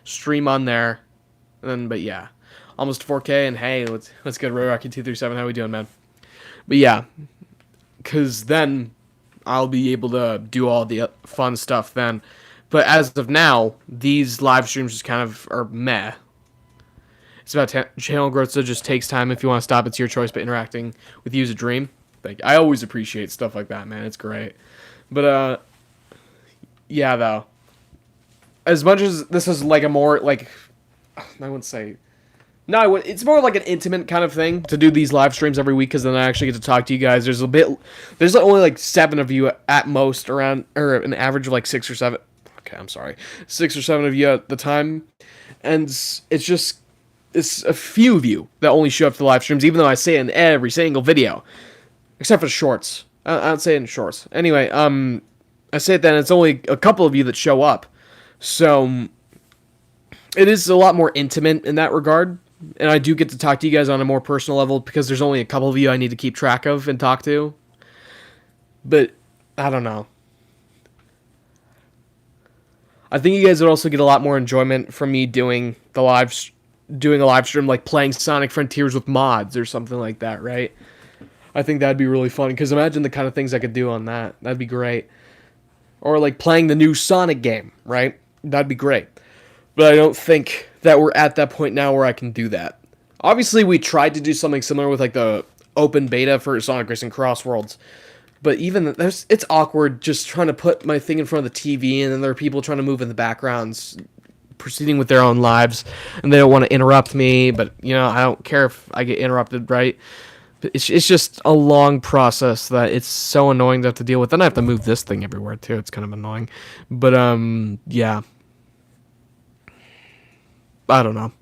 Stream on there. And then, but yeah. Almost 4K. And hey, let's get Ray Rocky 237. How we doing, man? But yeah. Because then I'll be able to do all the fun stuff then. But as of now, these live streams just kind of are meh. It's about channel growth, so it just takes time. If you want to stop, it's your choice, but interacting with you is a dream. I always appreciate stuff like that, man. It's great. But, yeah, though. As much as this is like a more, like, I wouldn't say... No, it's more like an intimate kind of thing to do these live streams every week, because then I actually get to talk to you guys. There's only like 7 of you at most around, or an average of like 6 or 7. Okay, I'm sorry. 6 or 7 of you at the time. And it's a few of you that only show up to the live streams, even though I say it in every single video. Except for shorts. I don't say it in shorts. Anyway, I say it then, it's only a couple of you that show up. So, it is a lot more intimate in that regard. And I do get to talk to you guys on a more personal level, because there's only a couple of you I need to keep track of and talk to. But, I don't know. I think you guys would also get a lot more enjoyment from me doing a live stream, like playing Sonic Frontiers with mods or something like that, right? I think that'd be really fun, because imagine the kind of things I could do on that. That'd be great. Or like playing the new Sonic game, right? That'd be great. But I don't think that we're at that point now where I can do that. Obviously, we tried to do something similar with like the open beta for Sonic Racing Cross Worlds. But even it's awkward just trying to put my thing in front of the TV, and then there are people trying to move in the backgrounds, proceeding with their own lives, and they don't want to interrupt me. But I don't care if I get interrupted, right? It's just a long process that it's so annoying to have to deal with. Then I have to move this thing everywhere too. It's kind of annoying, but yeah. I don't know.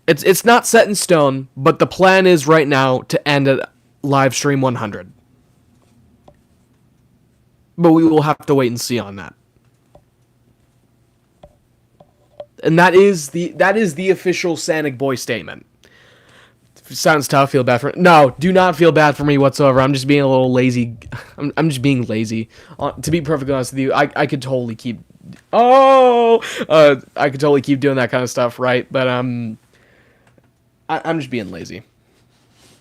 It's not set in stone, but the plan is right now to end at live stream 100. But we will have to wait and see on that. And that is the official SanicBoi statement. Sounds tough. Feel bad for no. Do not feel bad for me whatsoever. I'm just being a little lazy. I'm just being lazy. To be perfectly honest with you, I could totally keep. I could totally keep doing that kind of stuff, right? But I'm just being lazy.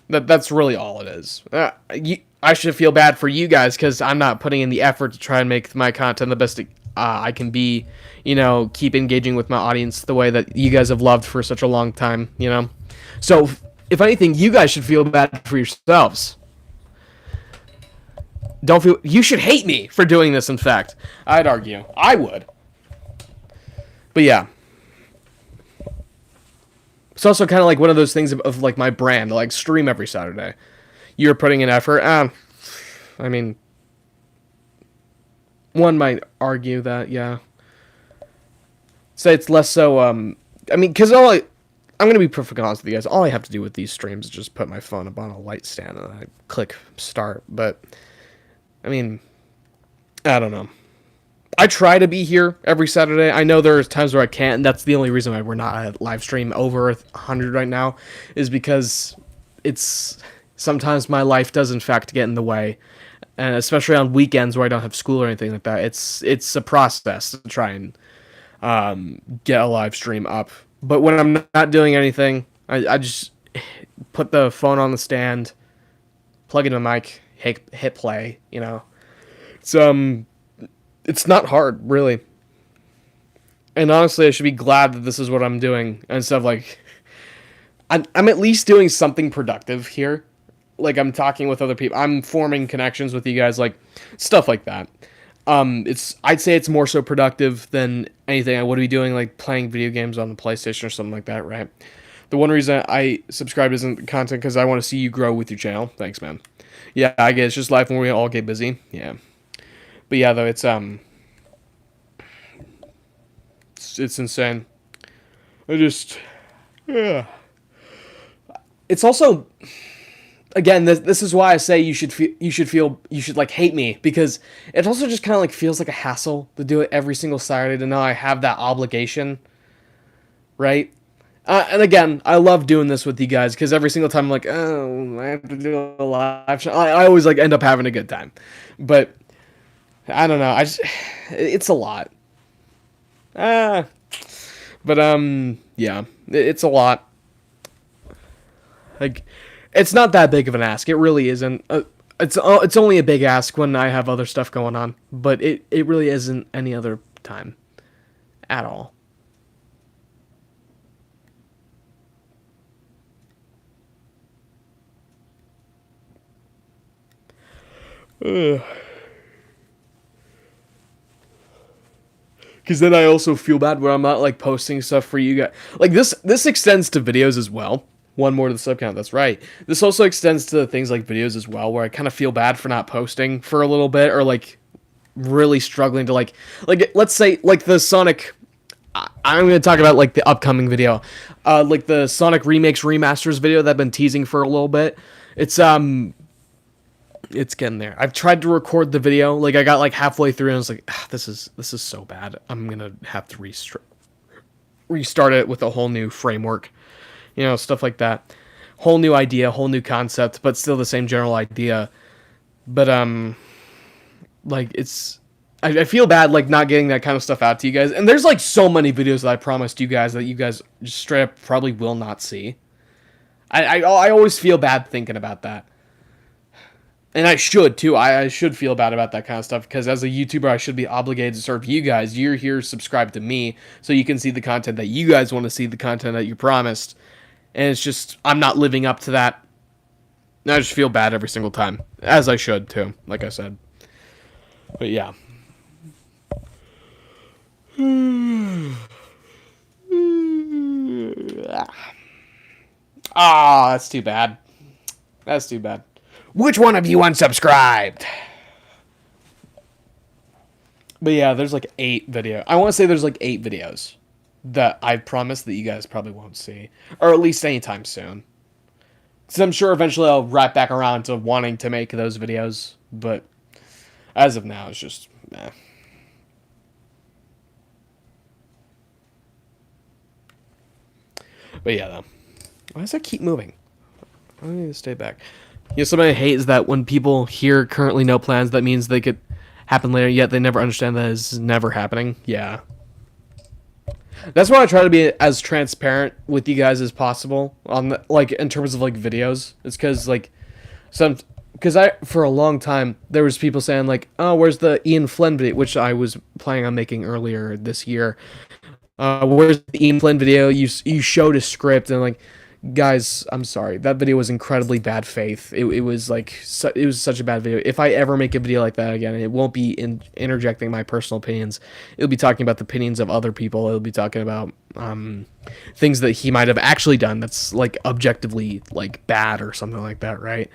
That's really all it is. I should feel bad for you guys because I'm not putting in the effort to try and make my content the best I can be. Keep engaging with my audience the way that you guys have loved for such a long time. So. If anything, you guys should feel bad for yourselves. You should hate me for doing this, in fact. I'd argue. I would. But yeah. It's also kind of like one of those things of like my brand, like stream every Saturday. You're putting in effort. I mean, one might argue that, yeah. Say it's less so, because I'm going to be perfectly honest with you guys. All I have to do with these streams is just put my phone up on a light stand and I click start. But, I mean, I don't know. I try to be here every Saturday. I know there's times where I can't, and that's the only reason why we're not at live stream over 100 right now, is because sometimes my life does in fact get in the way. And especially on weekends where I don't have school or anything like that, it's a process to try and get a live stream up. But when I'm not doing anything, I just put the phone on the stand, plug in my mic, hit play, It's not hard, really. And honestly, I should be glad that this is what I'm doing instead of like I'm at least doing something productive here. Like I'm talking with other people. I'm forming connections with you guys, like stuff like that. I'd say it's more so productive than anything I would be doing, like playing video games on the PlayStation or something like that, right? The one reason I subscribe isn't content because I want to see you grow with your channel. Thanks, man. Yeah, I guess it's just life when we all get busy. Yeah, but yeah, though it's insane. Yeah. It's also. Again, this is why I say you should like hate me, because it also just kind of like feels like a hassle to do it every single Saturday, to know I have that obligation, right? And again, I love doing this with you guys because every single time I'm like, oh, I have to do a live show. I always like end up having a good time, but I don't know. It's a lot. But yeah, it's a lot. Like. It's not that big of an ask. It really isn't. It's only a big ask when I have other stuff going on, but it really isn't any other time at all. Because then I also feel bad where I'm not like posting stuff for you guys. Like this extends to videos as well. One more to the sub count, that's right. This also extends to things like videos as well, where I kind of feel bad for not posting for a little bit, or like really struggling to like let's say like the Sonic. I'm going to talk about like the upcoming video, like the Sonic remakes remasters video that I've been teasing for a little bit. It's getting there. I've tried to record the video, like I got like halfway through and I was like, this is so bad. I'm gonna have to restart it with a whole new framework. Stuff like that. Whole new idea, whole new concept, but still the same general idea. But, like, I feel bad, like, not getting that kind of stuff out to you guys. And there's, like, so many videos that I promised you guys that you guys just straight up probably will not see. I always feel bad thinking about that. And I should, too. I should feel bad about that kind of stuff, because as a YouTuber, I should be obligated to serve you guys. You're here subscribed to me, so you can see the content that you guys want to see, the content that you promised. And it's just, I'm not living up to that. And I just feel bad every single time. As I should, too, like I said. But yeah. Ah, that's too bad. That's too bad. Which one of you unsubscribed? But yeah, there's like 8 videos. I want to say there's like 8 videos that I promise that you guys probably won't see. Or at least anytime soon. Because I'm sure eventually I'll wrap back around to wanting to make those videos. But as of now, it's just, eh. But yeah, though. Why does that keep moving? I need to stay back. You know, something I hate is that when people hear currently no plans, that means they could happen later, yet they never understand that it's never happening. Yeah. That's why I try to be as transparent with you guys as possible on the, like, in terms of like videos. It's because like because I for a long time there was people saying like, oh, where's the Ian Flynn video, which I was planning on making earlier this year. Where's the Ian Flynn video? You showed a script and like, guys, I'm sorry, that video was incredibly bad faith. It was like it was such a bad video. If I ever make a video like that again, it won't be interjecting my personal opinions. It'll be talking about the opinions of other people. It'll be talking about things that he might have actually done that's like objectively like bad or something like that, right?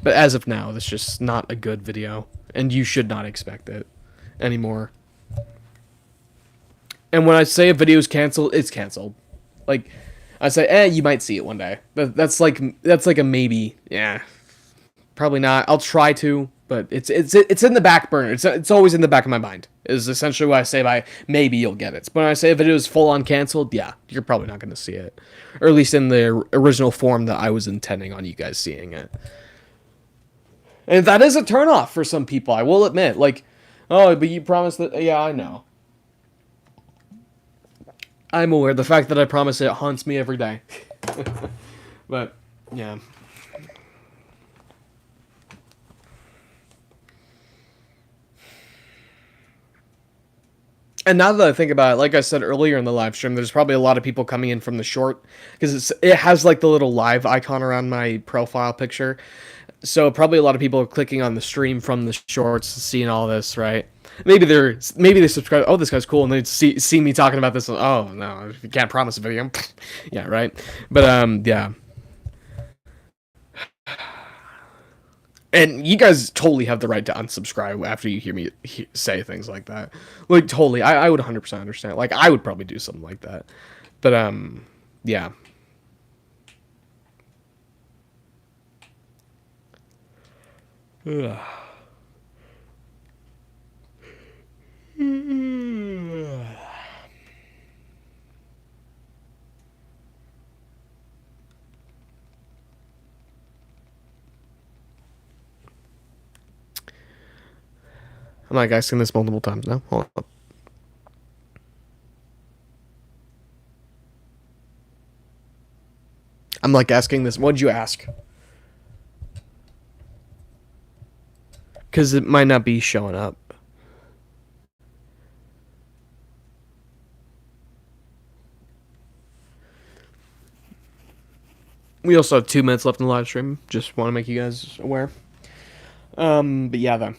But as of now, that's just not a good video, and you should not expect it anymore. And when I say a video is canceled, it's canceled. Like, I say, you might see it one day. That's like a maybe. Yeah, probably not. I'll try to, but it's in the back burner. It's always in the back of my mind. Is essentially what I say by maybe you'll get it. But when I say a video is full on canceled, yeah, you're probably not going to see it, or at least in the original form that I was intending on you guys seeing it. And that is a turnoff for some people, I will admit. Like, oh, but you promised that. Yeah, I know. I'm aware. The fact that I promise it haunts me every day. But, yeah. And now that I think about it, like I said earlier in the live stream, there's probably a lot of people coming in from the short. Because it has like the little live icon around my profile picture. So probably a lot of people are clicking on the stream from the shorts, seeing all this, right? Maybe they subscribe. Oh, this guy's cool, and they see me talking about this. Oh no, you can't promise a video. Yeah, right. But yeah. And you guys totally have the right to unsubscribe after you hear me say things like that. Like totally, I would 100% understand. Like I would probably do something like that. But yeah. Ugh. I'm like asking this multiple times now. Hold on. I'm like asking this. What'd you ask? Because it might not be showing up. We also have 2 minutes left in the live stream. Just want to make you guys aware. But yeah, though.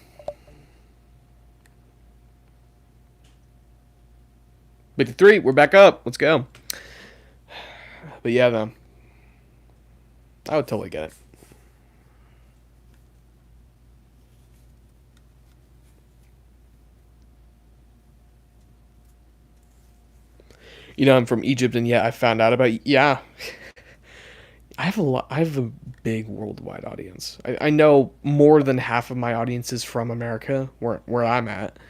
53, we're back up. Let's go. But yeah, though. I would totally get it. You know, I'm from Egypt, and yeah, I found out about. Yeah. I have a big worldwide audience. I know more than half of my audience is from America, where I'm at.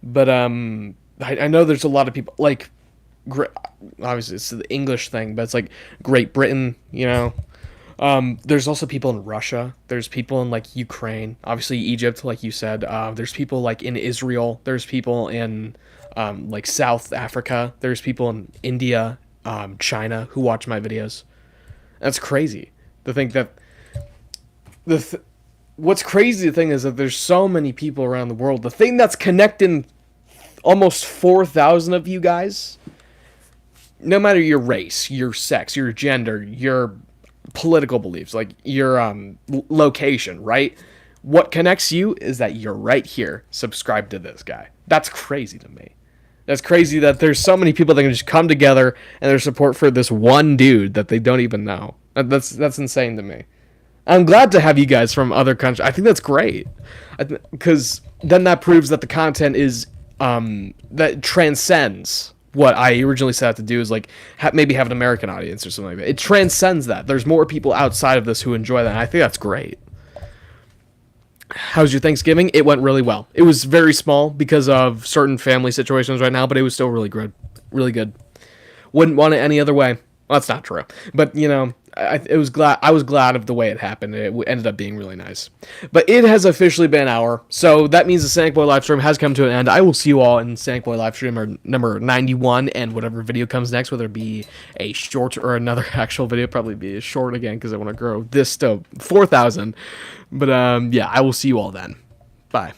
But I know there's a lot of people like, obviously it's the English thing, but it's like Great Britain, you know. There's also people in Russia. There's people in like Ukraine, obviously Egypt, like you said. There's people like in Israel. There's people in like South Africa. There's people in India, China who watch my videos. That's crazy to think that what's crazy, the thing is that there's so many people around the world. The thing that's connecting almost 4,000 of you guys, no matter your race, your sex, your gender, your political beliefs, like your location, right? What connects you is that you're right here, subscribed to this guy. That's crazy to me. That's crazy that there's so many people that can just come together and their support for this one dude that they don't even know. That's insane to me. I'm glad to have you guys from other countries. I think that's great, because then that proves that the content is that transcends what I originally set out to do. Is like maybe have an American audience or something like that. It transcends that. There's more people outside of this who enjoy that. And I think that's great. How's your Thanksgiving? It went really well. It was very small because of certain family situations right now, but it was still really good. Really good. Wouldn't want it any other way. Well, that's not true. But, I was glad of the way it happened. It ended up being really nice. But it has officially been an hour, so that means the SanicBoi live stream has come to an end. I will see you all in SanicBoi live stream or number 91, and whatever video comes next, whether it be a short or another actual video, probably be a short again, because I want to grow this to 4,000. But, yeah, I will see you all then. Bye.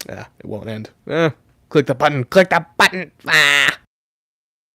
Yeah, it won't end. Click the button. Click the button. Ah.